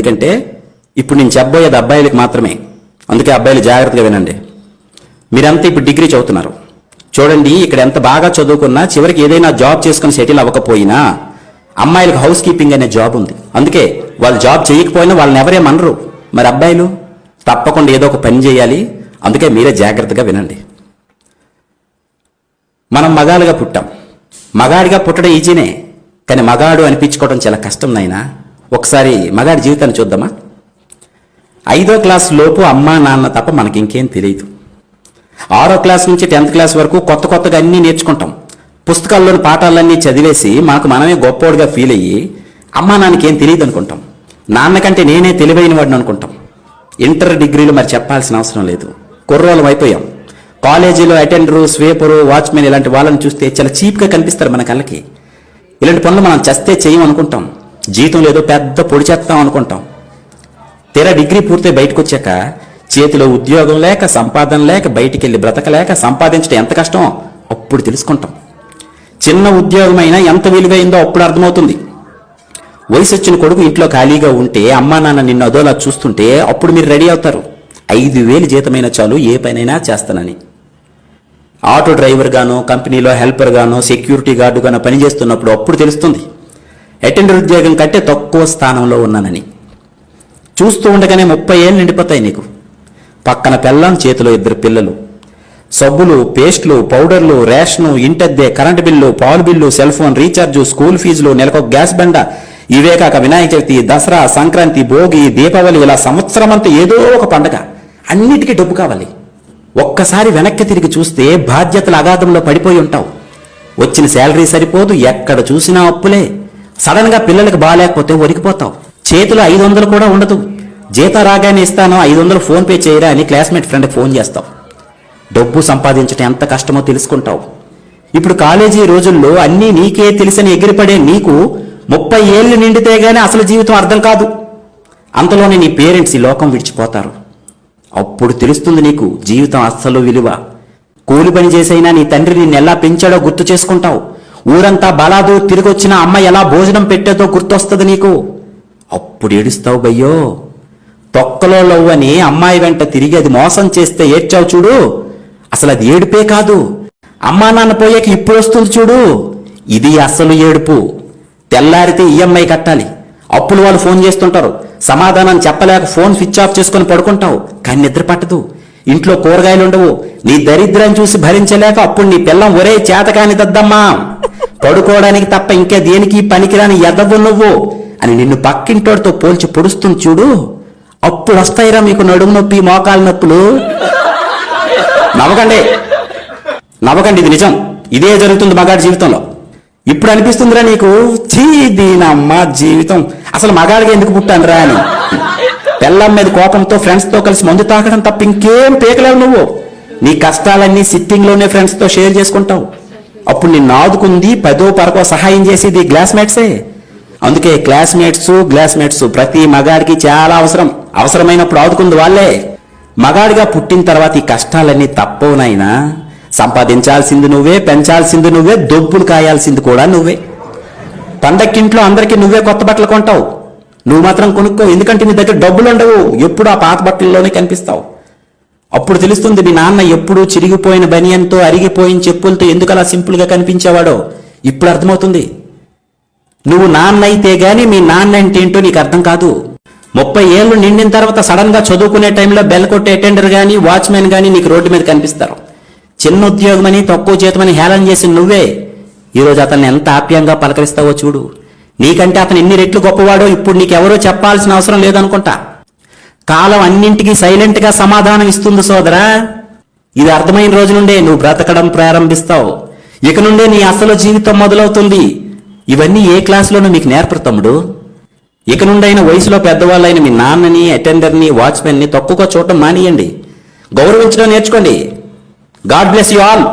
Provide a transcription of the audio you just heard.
ఎందుకంటే ఇప్పుడు నేను చెప్పబోయేది అబ్బాయిలకు మాత్రమే. అందుకే అబ్బాయిలు జాగ్రత్తగా వినండి. మీరంతా ఇప్పుడు డిగ్రీ చదువుతున్నారు. చూడండి, ఇక్కడ ఎంత బాగా చదువుకున్నా చివరికి ఏదైనా జాబ్ చేసుకుని సెటిల్ అవ్వకపోయినా అమ్మాయిలకు హౌస్ కీపింగ్ అనే జాబ్ ఉంది. అందుకే వాళ్ళు జాబ్ చేయకపోయినా వాళ్ళని ఎవరేమనరు. మరి అబ్బాయిలు తప్పకుండా ఏదో ఒక పని చేయాలి. అందుకే మీరే జాగ్రత్తగా వినండి. మనం మగాలుగా పుట్టాం. మగాడిగా పుట్టడం ఈజీనే, కానీ మగాడు అనిపించుకోవడం చాలా కష్టం నాయనా. ఒకసారి మగాడి జీవితాన్ని చూద్దామా. 5వ క్లాస్ లోపు అమ్మా నాన్న తప్ప మనకి ఇంకేం తెలియదు. 6వ క్లాస్ నుంచి 10th క్లాస్ వరకు కొత్తగా అన్నీ నేర్చుకుంటాం. పుస్తకాల్లోని పాఠాలన్నీ చదివేసి మనమే గొప్పోడుగా ఫీల్ అయ్యి అమ్మా నాన్నకి ఏం తెలియదు అనుకుంటాం. నాన్నకంటే నేనే తెలివైన వాడిని అనుకుంటాం. ఇంటర్ డిగ్రీలు మరి చెప్పాల్సిన అవసరం లేదు. కుర్రోళ్ళం అయిపోయాం. కాలేజీలో అటెండరు, స్వీపరు, వాచ్మెన్ ఇలాంటి వాళ్ళని చూస్తే చాలా చీప్గా కనిపిస్తారు మన కళ్ళకి. ఇలాంటి పనులు మనం చస్తే చేయం అనుకుంటాం. జీవితంలో ఏదో పెద్ద పొడి చేస్తాం అనుకుంటాం. తీరా డిగ్రీ పూర్తి బయటకు వచ్చాక చేతిలో ఉద్యోగం లేక, సంపాదన లేక, బయటికి వెళ్ళి బ్రతకలేక సంపాదించడం ఎంత కష్టమో అప్పుడు తెలుసుకుంటాం. చిన్న ఉద్యోగం అయినా ఎంత విలువైందో అప్పుడు అర్థమవుతుంది. వయసు వచ్చిన కొడుకు ఇంట్లో ఖాళీగా ఉంటే అమ్మా నాన్న నిన్ను అదోలా చూస్తుంటే అప్పుడు మీరు రెడీ అవుతారు. 5,000 జీతమైనా చాలు ఏ పనైనా చేస్తానని. ఆటో డ్రైవర్ గానో, కంపెనీలో హెల్పర్ గానో, సెక్యూరిటీ గార్డు గానో పనిచేస్తున్నప్పుడు అప్పుడు తెలుస్తుంది అటెండర్ ఉద్యోగం కంటే తక్కువ స్థానంలో ఉన్నానని. చూస్తూ ఉండగానే 30 ఏళ్ళు నిండిపోతాయి నీకు. పక్కన పెళ్ళాం, చేతిలో 2 పిల్లలు. సబ్బులు, పేస్టులు, పౌడర్లు, రేషను, ఇంటద్దె, కరెంటు బిల్లు, పాలు bill, cell phone recharge, school ఫీజులు, నెలకొక గ్యాస్ బండ, ఇవే కాక వినాయక చవితి, దసరా, సంక్రాంతి, భోగి, దీపావళి, ఇలా సంవత్సరం అంతా ఏదో ఒక పండగ. అన్నిటికీ డబ్బు కావాలి. ఒక్కసారి వెనక్కి తిరిగి చూస్తే బాధ్యతల అగాధంలో పడిపోయి ఉంటావు. వచ్చిన శాలరీ సరిపోదు, ఎక్కడ చూసినా అప్పులే. సడన్ గా పిల్లలకు బాగాలేకపోతే ఒరికిపోతావు. చేతిలో 500 కూడా ఉండదు. జీతం రాగానే ఇస్తాను, 500 ఫోన్ పే చేయరా అని క్లాస్మేట్ ఫ్రెండ్కి ఫోన్ చేస్తావు. డబ్బు సంపాదించడం ఎంత కష్టమో తెలుసుకుంటావు. ఇప్పుడు కాలేజీ రోజుల్లో అన్నీ నీకే తెలిసని ఎగిరిపడే నీకు 30 ఏళ్ళు నిండితే గానీ అసలు జీవితం అర్థం కాదు. అంతలోనే నీ పేరెంట్స్ ఈ లోకం విడిచిపోతారు. అప్పుడు తెలుస్తుంది నీకు జీవితం అస్సలు విలువ. కూలి పని చేసైనా నీ తండ్రి నిన్ను ఎలా పెంచాడో గుర్తు చేసుకుంటావు. ఊరంతా బలాదు తిరిగొచ్చిన అమ్మ ఎలా భోజనం పెట్టేదో గుర్తొస్తుంది నీకు. అప్పుడు ఏడుస్తావు, బయ్యో తొక్కలో లవ్వని అమ్మాయి వెంట తిరిగి అది మోసం చేస్తే ఏడ్చావు చూడు, అసలు అది ఏడుపే కాదు. అమ్మా నాన్న పోయాక ఇప్పుడు వస్తుంది చూడు, ఇది అసలు ఏడుపు. తెల్లారితే ఈఎంఐ కట్టాలి, అప్పులు వాళ్ళు ఫోన్ చేస్తుంటారు, సమాధానం చెప్పలేక ఫోన్ స్విచ్ ఆఫ్ చేసుకుని పడుకుంటావు, కానీ నిద్ర పట్టదు. ఇంట్లో కూరగాయలు ఉండవు. నీ దరిద్రం చూసి భరించలేక అప్పుడు నీ పిల్లం ఒరే చేతకాని దద్దమ్మా, పడుకోవడానికి తప్ప ఇంకా దేనికి పనికిరాని ఎదవు నువ్వు అని నిన్ను పక్కింటోడితో పోల్చి పొడుస్తుంది చూడు, అప్పుడు వస్తాయిరా మీకు నడుము నొప్పి, మోకాలు నొప్పులు. నవ్వకండి, ఇది నిజం. ఇదే జరుగుతుంది మగాడి జీవితంలో. ఇప్పుడు అనిపిస్తుందిరా నీకు, చీ దీనమ్మ జీవితం, అసలు మగాడిగా ఎందుకు పుట్టానురా అని. పెళ్ళం మీద కోపంతో ఫ్రెండ్స్తో కలిసి మందు తాకడం తప్ప ఇంకేం పీకలేవు నువ్వు. నీ కష్టాలన్నీ సిట్టింగ్ లోనే ఫ్రెండ్స్తో షేర్ చేసుకుంటావు. అప్పుడు నిన్ను ఆదుకుంది 10వ 12వ సహాయం చేసేది క్లాస్మేట్సే. అందుకే గ్లాస్మేట్స్ ప్రతి మగాడికి చాలా అవసరమైనప్పుడు ఆదుకుంది వాళ్ళే. మగాడిగా పుట్టిన తర్వాత ఈ కష్టాలన్నీ తప్పవునైనా సంపాదించాల్సింది నువ్వే, పెంచాల్సింది నువ్వే, దొబ్బులు కాయాల్సింది కూడా నువ్వే. పండక్కింట్లో అందరికీ నువ్వే కొత్త బట్టలు కొంటావు, నువ్వు మాత్రం కొనుక్కో. ఎందుకంటే నీ దగ్గర డబ్బులు ఉండవు, ఎప్పుడు ఆ పాత బట్టల్లోనే కనిపిస్తావు. అప్పుడు తెలుస్తుంది మీ నాన్న ఎప్పుడు చిరిగిపోయిన బనియన్తో, అరిగిపోయిన చెప్పులతో ఎందుకు అలా సింపుల్ గా కనిపించేవాడో. ఇప్పుడు అర్థమవుతుంది. నువ్వు నాన్న అయితే గాని మీ నాన్న అంటే ఏంటో నీకు అర్థం కాదు. 30 ఏళ్ళు నిండిన తర్వాత సడన్ గా చదువుకునే టైంలో బెల్ కొట్టే అటెండర్ గానీ, వాచ్మెన్ గానీ నీకు రోడ్డు మీద కనిపిస్తారు. చిన్న ఉద్యోగమని, తక్కువ జీతమని హేళన చేసి నువ్వే ఈరోజు అతన్ని ఎంత ఆప్యాయంగా పలకరిస్తావో చూడు. నీకంటే అతను ఎన్ని రెట్లు గొప్పవాడో ఇప్పుడు నీకెవరో చెప్పాల్సిన అవసరం లేదనుకుంటా. కాలం అన్నింటికీ సైలెంట్ గా సమాధానం ఇస్తుంది సోదరా. ఇది అర్థమైన రోజు నుండే నువ్వు బ్రతకడం ప్రారంభిస్తావు. ఇక నుండే నీ అసలు జీవితం మొదలవుతుంది. ఇవన్నీ ఏ క్లాసులోనూ మీకు నేర్పరు తమ్ముడు. ఇక నుండైన వయసులో పెద్దవాళ్ళైన మీ నాన్నని, అటెండర్ని, వాచ్మెన్ని తక్కువగా చూడటం మానేయండి. గౌరవించడం నేర్చుకోండి. God bless you all.